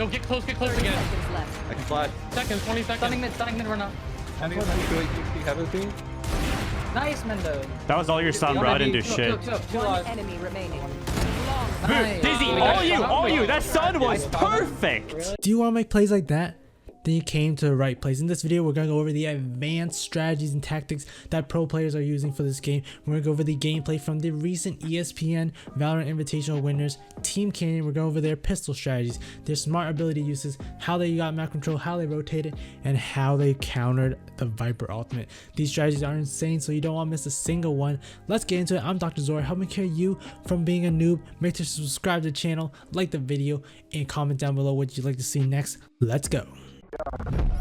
Yo, get close again. I can fly. Seconds, 20 seconds. Stunning mid, run out. Nice, Mendo. That was all your stun, bro. I didn't do shit. One enemy remaining. Nice. Dizzy, all you. That stun was perfect. Do you want to make plays like that? Then you came to the right place. In this video, we're going to go over the advanced strategies and tactics that pro players are using for this game. We're going to go over the gameplay from the recent ESPN Valorant Invitational winners, Team Canyon. We're going over their pistol strategies, their smart ability uses, how they got map control, how they rotated, and how they countered the Viper ultimate. These strategies are insane, so you don't want to miss a single one. Let's get into it. I'm Dr. Zora, helping care you from being a noob. Make sure to subscribe to the channel, like the video, and comment down below what you'd like to see next. Let's go.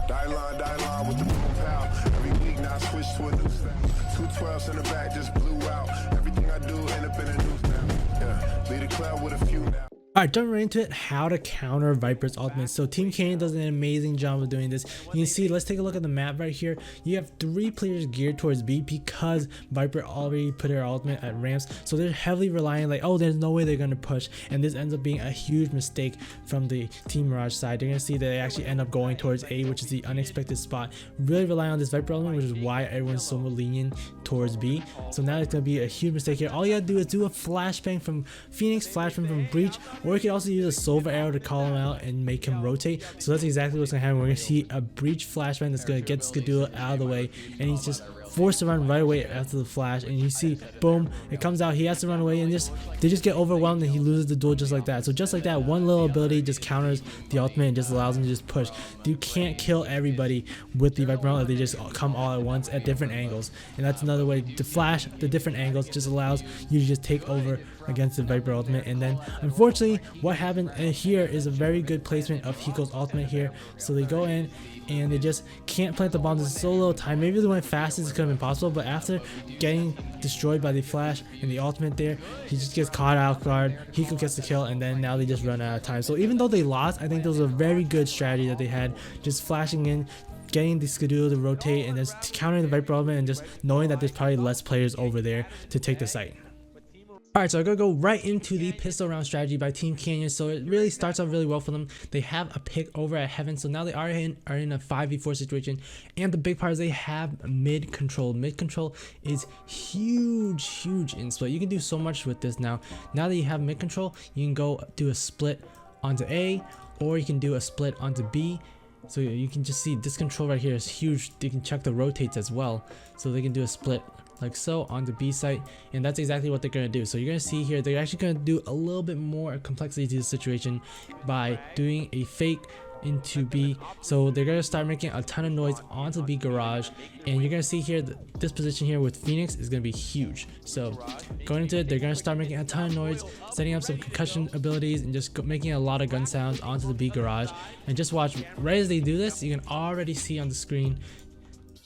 Die line with the boom pow. Every week now I switch to a new style. 212s in the back just blew out. Everything I do end up in a news now. Yeah, lead a cloud with a few now. Alright, jumping right into it, how to counter Viper's ultimate. So Team Canyon does an amazing job of doing this. You can see, let's take a look at the map right here. You have 3 players geared towards B because Viper already put her ultimate at ramps. So they're heavily relying like, oh, there's no way they're going to push. And this ends up being a huge mistake from the Team Mirage side. You're going to see that they actually end up going towards A, which is the unexpected spot. Really relying on this Viper ultimate, which is why everyone's so lenient towards B. So now it's going to be a huge mistake here. All you got to do is do a flashbang from Phoenix, flashbang from Breach, or you can also use a sova arrow to call him out and make him rotate. So that's exactly what's gonna happen. We're gonna see a Breach flashbang that's gonna get Skadoola out of the way, and he's just forced to run right away after the flash. And you see, boom, it comes out. He has to run away, and they just get overwhelmed, and he loses the duel just like that. So just like that, one little ability just counters the ultimate and just allows him to just push. You can't kill everybody with the Viper ultimate if they just come all at once at different angles, and that's another way to flash. The different angles just allows you to just take over against the Viper ultimate. And then unfortunately what happened here is a very good placement of Hiko's ultimate here. So they go in and they just can't plant the bombs in so little time. Maybe if they went fastest it could have been possible, but after getting destroyed by the flash and the ultimate there, he just gets caught out guard. Hiko gets the kill, and then now they just run out of time. So even though they lost, I think there was a very good strategy that they had, just flashing in, getting the Skadoola to rotate, and just countering the Viper ultimate, and just knowing that there's probably less players over there to take the site. Alright, so I'm going to go right into the pistol round strategy by Team Canyon. So it really starts off really well for them. They have a pick over at Heaven, so now they are in a 5v4 situation. And the big part is they have mid control. Mid control is huge in split. You can do so much with this now. Now that you have mid control, you can go do a split onto A, or you can do a split onto B. So you can just see this control right here is huge. You can check the rotates as well, so they can do a split like so on the B site, and that's exactly what they're going to do. So you're going to see here they're actually going to do a little bit more complexity to the situation by doing a fake into B. So they're going to start making a ton of noise onto B garage, and you're going to see here that this position here with Phoenix is going to be huge. So going into it, they're going to start making a ton of noise, setting up some concussion abilities, and just making a lot of gun sounds onto the B garage. And just watch, right as they do this, you can already see on the screen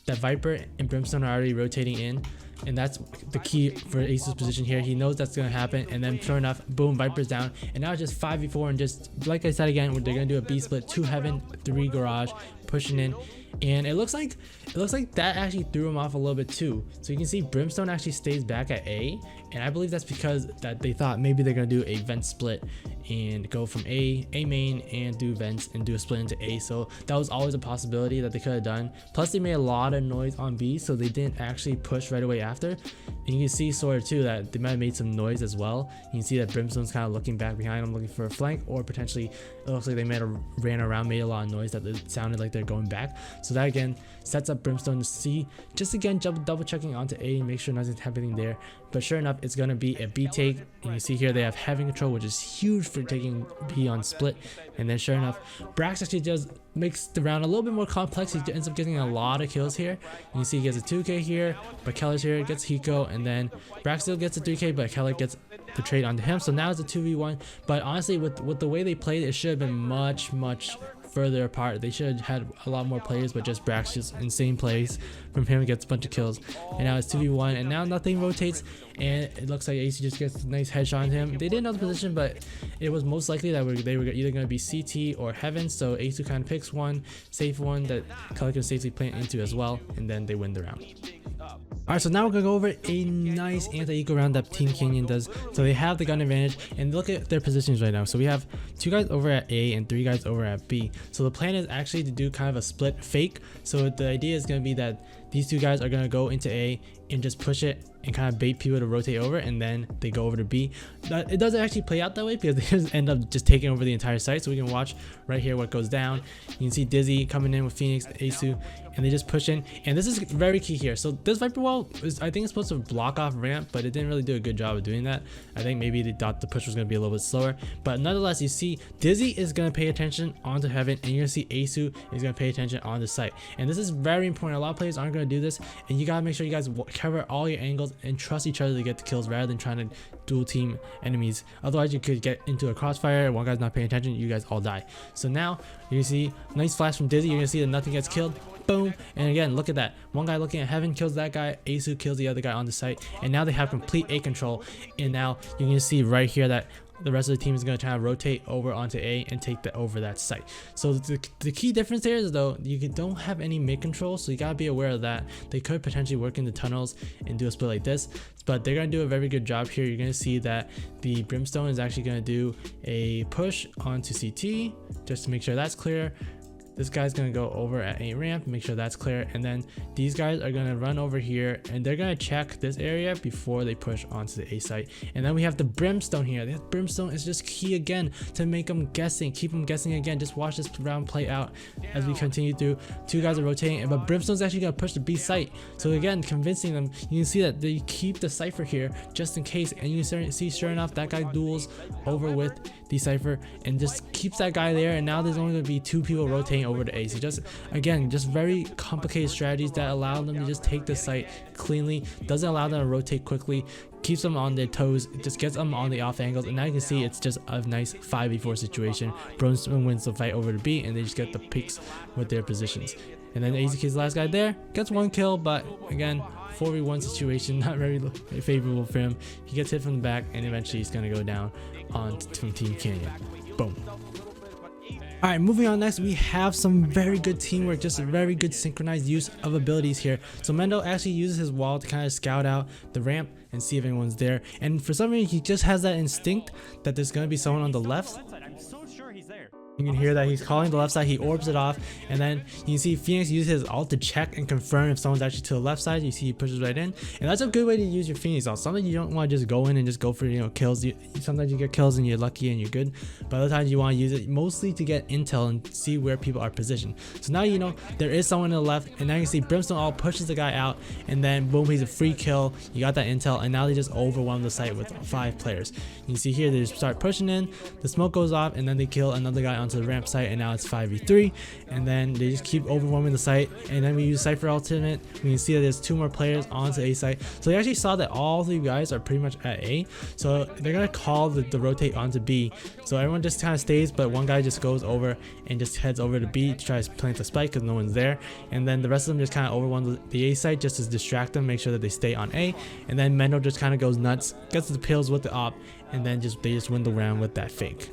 that Viper and Brimstone are already rotating in, and that's the key for Ace's position here. He knows that's going to happen, and then sure enough, boom, Viper's down, and now it's just 5v4, and just like I said again, they're going to do a B split, 2 Heaven, 3 garage, pushing in. And it looks like that actually threw him off a little bit too. So you can see Brimstone actually stays back at A, and I believe that's because that they thought maybe they're gonna do a vent split and go from A main and do vents and do a split into A. So that was always a possibility that they could have done. Plus they made a lot of noise on B, so they didn't actually push right away after. And you can see sort of too that they might have made some noise as well. You can see that Brimstone's kind of looking back behind him, looking for a flank, or potentially it looks like they might have ran around, made a lot of noise that it sounded like they're going back. So that again sets up Brimstone to see, just again double checking onto A, make sure nothing's happening there. But sure enough, it's going to be a B take, and you see here they have Heaven control, which is huge for taking B on split. And then sure enough, Brax actually just makes the round a little bit more complex. He ends up getting a lot of kills here. And you see he gets a 2k here, but Keller's here, gets Hiko, and then Brax still gets a 3k, but Keller gets the trade onto him. So now it's a 2v1, but honestly with the way they played, it should have been much further apart. They should have had a lot more players, but just Brax just insane plays from him, gets a bunch of kills, and now it's 2v1, and now nothing rotates, and it looks like AC just gets a nice headshot on him. They didn't know the position, but it was most likely that they were either going to be CT or Heaven, so AC kind of picks one safe one that Keller can safely plant into as well, and then they win the round. Alright, so now we're gonna go over a nice anti-eco round that Team Canyon does. So they have the gun advantage, and look at their positions right now. So we have 2 guys over at A and 3 guys over at B. So the plan is actually to do kind of a split fake. So the idea is gonna be that these 2 guys are gonna go into A and just push it and kind of bait people to rotate over, and then they go over to B. It doesn't actually play out that way because they just end up just taking over the entire site. So we can watch right here what goes down. You can see Dizzy coming in with Phoenix, Asu, and they just push in. And this is very key here. So this Viper wall is, I think, it's supposed to block off ramp, but it didn't really do a good job of doing that. I think maybe they thought the push was going to be a little bit slower, but nonetheless, you see Dizzy is going to pay attention onto heaven, and you're going to see Asu is going to pay attention on the site. And this is very important. A lot of players aren't going to do this, and you got to make sure you guys cover all your angles and trust each other to get the kills rather than trying to dual team enemies. Otherwise, you could get into a crossfire. One guy's not paying attention, you guys all die. So now you see nice flash from Dizzy. You're gonna see that nothing gets killed. Boom. And again, look at that. One guy looking at heaven kills that guy. Asu kills the other guy on the site, and now they have complete A control. And now you're gonna see right here that the rest of the team is going to try to rotate over onto A and take over that site. So the key difference there is, though, you don't have any mid control, so you got to be aware of that. They could potentially work in the tunnels and do a split like this, but they're going to do a very good job here. You're going to see that the brimstone is actually going to do a push onto CT just to make sure that's clear. This guy's going to go over at A ramp, make sure that's clear, and then these guys are going to run over here and they're going to check this area before they push onto the A site. And then we have the brimstone here. The brimstone is just key again to make them guessing, keep them guessing again. Just watch this round play out as we continue through. 2 guys are rotating, but brimstone's actually going to push the B site. So again, convincing them. You can see that they keep the Cypher here just in case, and you can see sure enough that guy duels over with the Cypher and just keeps that guy there. And now there's only going to be 2 people rotating over to A. So just again, just very complicated strategies that allow them to just take the site cleanly, doesn't allow them to rotate quickly, keeps them on their toes, just gets them on the off angles. And now you can see it's just a nice 5v4 situation. Brimstone wins the fight over to B, and they just get the picks with their positions. And then AZK's last guy there gets 1 kill, but again, 4v1 situation, not very favorable for him. He gets hit from the back, and eventually he's going to go down on Team Canyon. Boom. Alright, moving on next, we have some very good teamwork, just a very good synchronized use of abilities here. So Mendo actually uses his wall to kind of scout out the ramp and see if anyone's there. And for some reason, he just has that instinct that there's going to be someone on the left. I'm so sure he's there. You can hear that he's calling the left side, he orbs it off, and then you can see Phoenix uses his ult to check and confirm if someone's actually to the left side. You see he pushes right in, and that's a good way to use your Phoenix ult. Sometimes you don't want to just go in and just go for, you know, kills. Sometimes you get kills and you're lucky and you're good, but other times you want to use it mostly to get intel and see where people are positioned. So now you know there is someone to the left, and now you can see Brimstone ult pushes the guy out, and then boom, he's a free kill. You got that intel, and now they just overwhelm the site with 5 players. You can see here they just start pushing in, the smoke goes off, and then they kill another guy onto the ramp site, and now it's 5v3, and then they just keep overwhelming the site. And then we use Cypher ultimate. We can see that there's 2 more players onto A site, so they actually saw that all 3 guys are pretty much at A, so they're gonna call the rotate onto B. So everyone just kind of stays, but one guy just goes over and just heads over to B to try to plant the spike because no one's there, and then the rest of them just kind of overwhelm the A site just to distract them, make sure that they stay on A. And then Mendo just kind of goes nuts, gets the pills with the op, and then they just win the round with that fake.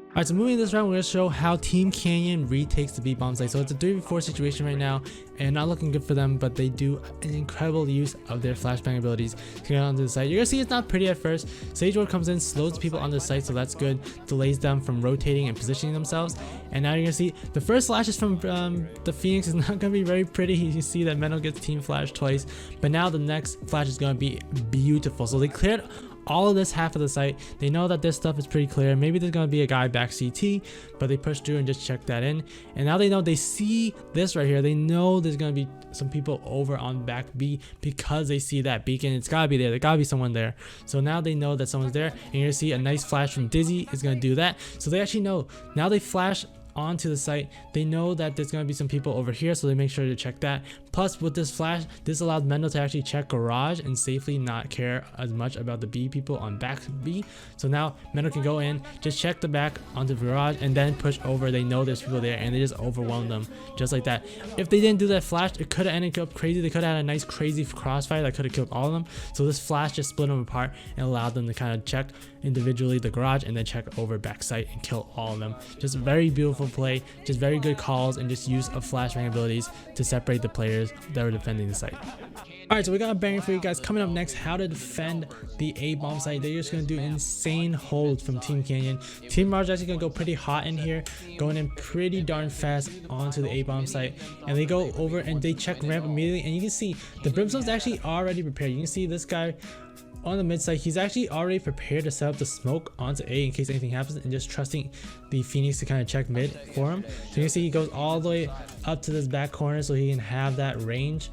Alright, so moving this round, we're going to show how Team Canyon retakes the B bomb site. So it's a 3v4 situation right now, and not looking good for them, but they do an incredible use of their flashbang abilities to get onto the site. You're going to see it's not pretty at first. Sage Ward comes in, slows people on the site, so that's good. Delays them from rotating and positioning themselves. And now you're going to see the first flashes from the Phoenix is not going to be very pretty. You see that Mendo gets team flash twice, but now the next flash is going to be beautiful. So they cleared all of this half of the site. They know that this stuff is pretty clear. Maybe there's going to be a guy back CT, but they push through and just check that in. And now they know, they see this right here. They know there's going to be some people over on back B because they see that beacon. It's got to be there. There got to be someone there. So now they know that someone's there. And you're going to see a nice flash from Dizzy is going to do that. So they actually know. Now they flash onto the site. They know that there's going to be some people over here, so they make sure to check that. Plus, with this flash, this allows Mendo to actually check garage and safely not care as much about the B people on back B. So now Mendo can go in, just check the back onto the garage, and then push over. They know there's people there, and they just overwhelm them just like that. If they didn't do that flash, it could have ended up crazy. They could have had a nice crazy crossfire that could have killed all of them. So this flash just split them apart and allowed them to kind of check individually the garage and then check over back site and kill all of them. Just very beautiful play, just very good calls, and just use of flashbang abilities to separate the players that were defending the site. Alright, so we got a banger for you guys. Coming up next, how to defend the A bomb site. They're just gonna do insane holds from Team Canyon. Team Raj actually gonna go pretty hot in here, going in pretty darn fast onto the A bomb site, and they go over and they check ramp immediately. And you can see the brimstone's actually already prepared. You can see this guy on the mid side, he's actually already prepared to set up the smoke onto A in case anything happens, and just trusting the Phoenix to kind of check mid for him. So you can see he goes all the way up to this back corner so he can have that range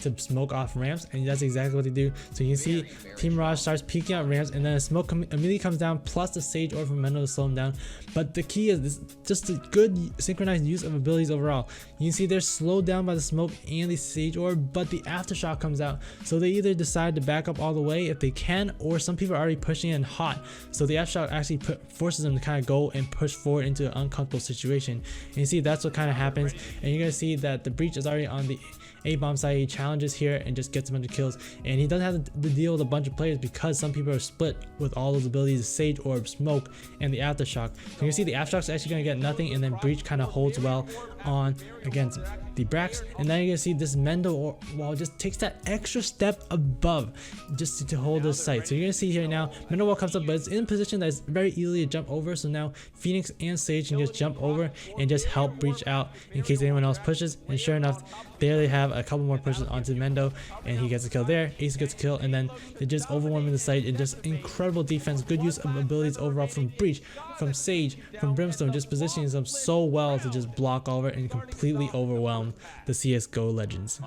to smoke off ramps, and that's exactly what they do. So you can see Team Raj starts peeking out ramps, and then the smoke immediately comes down, plus the Sage Orb from Mendo to slow him down. But the key is this, just a good synchronized use of abilities overall. You can see they're slowed down by the smoke and the Sage Orb, but the aftershock comes out, so they either decide to back up all the way if they can, or some people are already pushing in hot, so the aftershock actually forces them to kind of go and push forward into an uncomfortable situation. And you see that's what kind of happens, and you're gonna see that the breach is already on the A bomb side. He challenges here and just gets a bunch of kills, and he doesn't have to deal with a bunch of players because some people are split with all those abilities: Sage Orb, smoke, and the aftershock. So you can see the aftershock's actually going to get nothing, and then breach kind of holds well on against the Brax. And then you're gonna see this Mendo wall just takes that extra step above just to hold this site. So you're gonna see here now Mendo wall comes up, but it's in a position that's very easily to jump over. So now Phoenix and Sage can just jump over and just help breach out in case anyone else pushes. And sure enough, there they have a couple more pushes onto Mendo, and he gets a kill there. Ace gets a kill, and then they're just overwhelming the site, and just incredible defense, good use of abilities overall from breach, from Sage, from Brimstone, just positioning them so well to just block over and completely overwhelm the CSGO legends.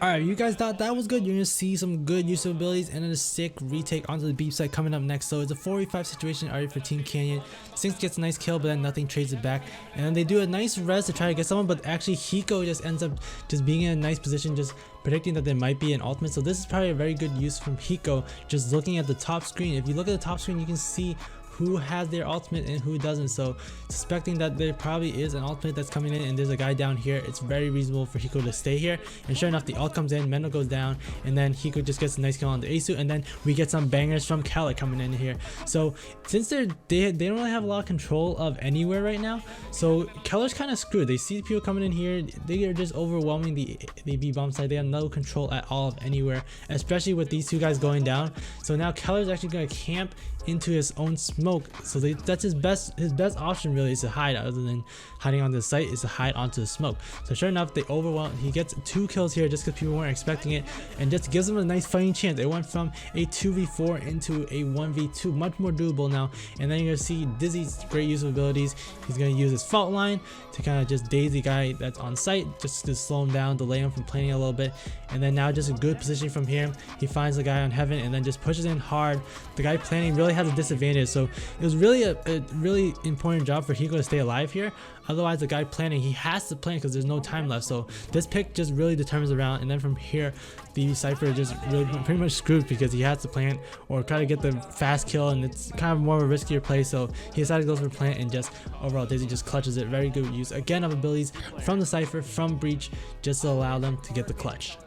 Alright, you guys thought that was good. You're gonna see some good use of abilities and then a sick retake onto the beef site coming up next. So it's a 4v5 situation already for Team Canyon. Sinks gets a nice kill, but then nothing trades it back, and then they do a nice res to try to get someone, but actually Hiko just ends up just being in a nice position, just predicting that there might be an ultimate. So this is probably a very good use from Hiko, just looking at the top screen. If you look at the top screen, you can see who has their ultimate and who doesn't. So suspecting that there probably is an ultimate that's coming in and there's a guy down here, it's very reasonable for Hiko to stay here. And sure enough, the ult comes in, Mendo goes down, and then Hiko just gets a nice kill on the Asu, and then we get some bangers from Kala coming in here. So since they don't really have a lot of control of anywhere right now, so Keller's kind of screwed. They see people coming in here, they are just overwhelming the B bomb side. They have no control at all of anywhere, especially with these two guys going down. So now Keller's actually going to camp into his own smoke. So that's his best option really, is to hide. Other than hiding on the site, is to hide onto the smoke. So sure enough, they overwhelm. He gets 2 kills here just because people weren't expecting it, and just gives him a nice fighting chance. It went from a 2v4 into a 1v2, much more doable now. And then you're gonna see Dizzy's great use of abilities. He's gonna use his fault line to kind of just daze the guy that's on site, just to slow him down, delay him from planning a little bit. And then now just a good position from here, he finds the guy on heaven and then just pushes in hard. The guy planning really has a disadvantage, so it was really a really important job for Hiko to stay alive here. Otherwise, the guy planning, he has to plan because there's no time left. So this pick just really determines the round, and then from here the Cypher just really pretty much screwed because he has to plant or try to get the fast kill, and it's kind of more of a riskier play. So he decided to go for plant, and just overall Dizzy just clutches it. Very good use again of abilities from the Cypher, from breach, just to allow them to get the clutch.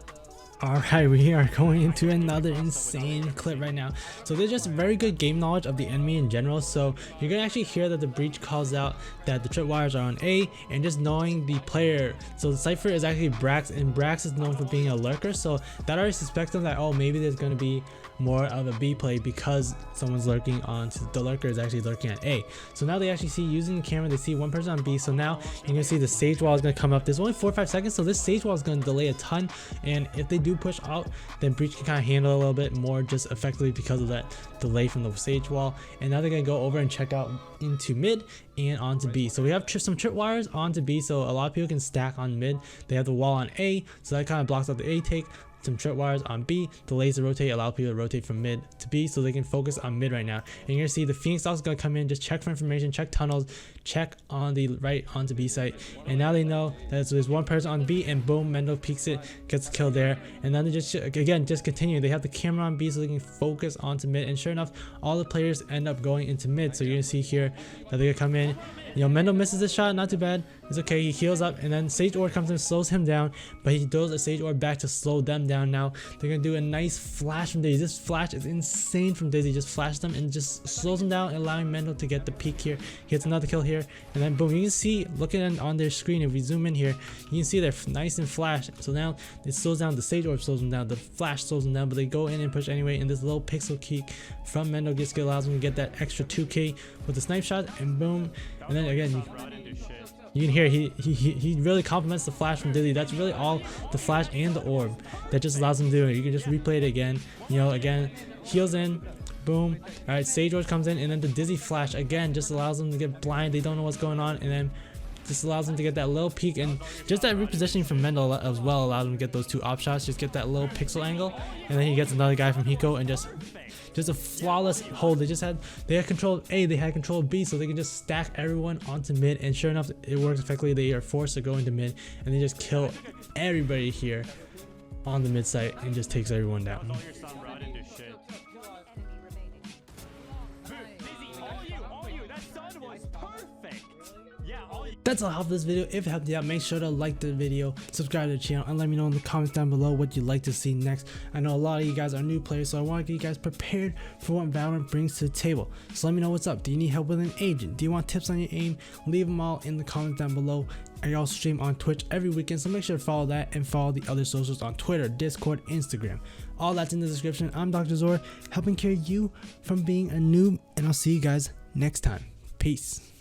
Alright, we are going into another insane clip right now. So there's just very good game knowledge of the enemy in general. So you're gonna actually hear that the breach calls out that the tripwires are on A, and just knowing the player. So the Cypher is actually Brax, and Brax is known for being a lurker. So that already suspects them that, oh, maybe there's gonna be more of a B play because someone's lurking on, the lurker is actually lurking at A. So now they actually see, using the camera, they see one person on B. So now you're gonna see the Sage wall is gonna come up. There's only 4 or 5 seconds, so this Sage wall is gonna delay a ton, and if they do push out, then breach can kind of handle it a little bit more just effectively because of that delay from the Sage wall. And now they're gonna go over and check out into mid and onto B. So we have some tripwires onto B, so a lot of people can stack on mid. They have the wall on A, so that kind of blocks out the A take. Some tripwires on B, delays the rotate, allow people to rotate from mid to B so they can focus on mid right now. And you're gonna see the Phoenix also gonna come in, just check for information, check tunnels, check on the right onto B site. And now they know that there's one person on B, and boom, Mendo peeks it, gets a kill there. And then they just, again, just continue. They have the camera on B so they can focus onto mid, and sure enough, all the players end up going into mid. So you're gonna see here that they're gonna come in, You know, Mendo misses his shot, not too bad. It's okay, he heals up, and then Sage Orb comes in, slows him down, but he throws a Sage Orb back to slow them down. Now they're gonna do a nice flash from Daisy. This flash is insane from Daisy. Just flash them and just slows them down, allowing Mendo to get the peak here. He gets another kill here, and then boom, you can see, looking on their screen, if we zoom in here, you can see they're nice and flash. So now it slows down, the Sage Orb slows them down, the flash slows them down, but they go in and push anyway, and this little pixel key from Mendo gets allows them to get that extra 2k with the snipe shot, and boom. And then again, you can hear he really complements the flash from Dizzy. That's really all the flash and the orb that just allows him to do it. You can just replay it again. You know, again, heals in, boom. All right, Sage Orb comes in, and then the Dizzy flash again just allows them to get blind. They don't know what's going on, and then just allows them to get that little peek, and just that repositioning from Mendo as well allowed him to get those two op shots. Just get that little pixel angle, and then he gets another guy from Hiko, and just a flawless hold. They had control of A, they had control of B, so they can just stack everyone onto mid, and sure enough, it works effectively. They are forced to go into mid, and they just kill everybody here on the mid site and just takes everyone down. That's all I have for this video. If it helped you out, make sure to like the video, subscribe to the channel, and let me know in the comments down below what you'd like to see next. I know a lot of you guys are new players, so I want to get you guys prepared for what Valorant brings to the table. So let me know what's up. Do you need help with an agent? Do you want tips on your aim? Leave them all in the comments down below. I also stream on Twitch every weekend, so make sure to follow that and follow the other socials on Twitter, Discord, Instagram. All that's in the description. I'm Dr. Zor, helping carry you from being a noob, and I'll see you guys next time. Peace.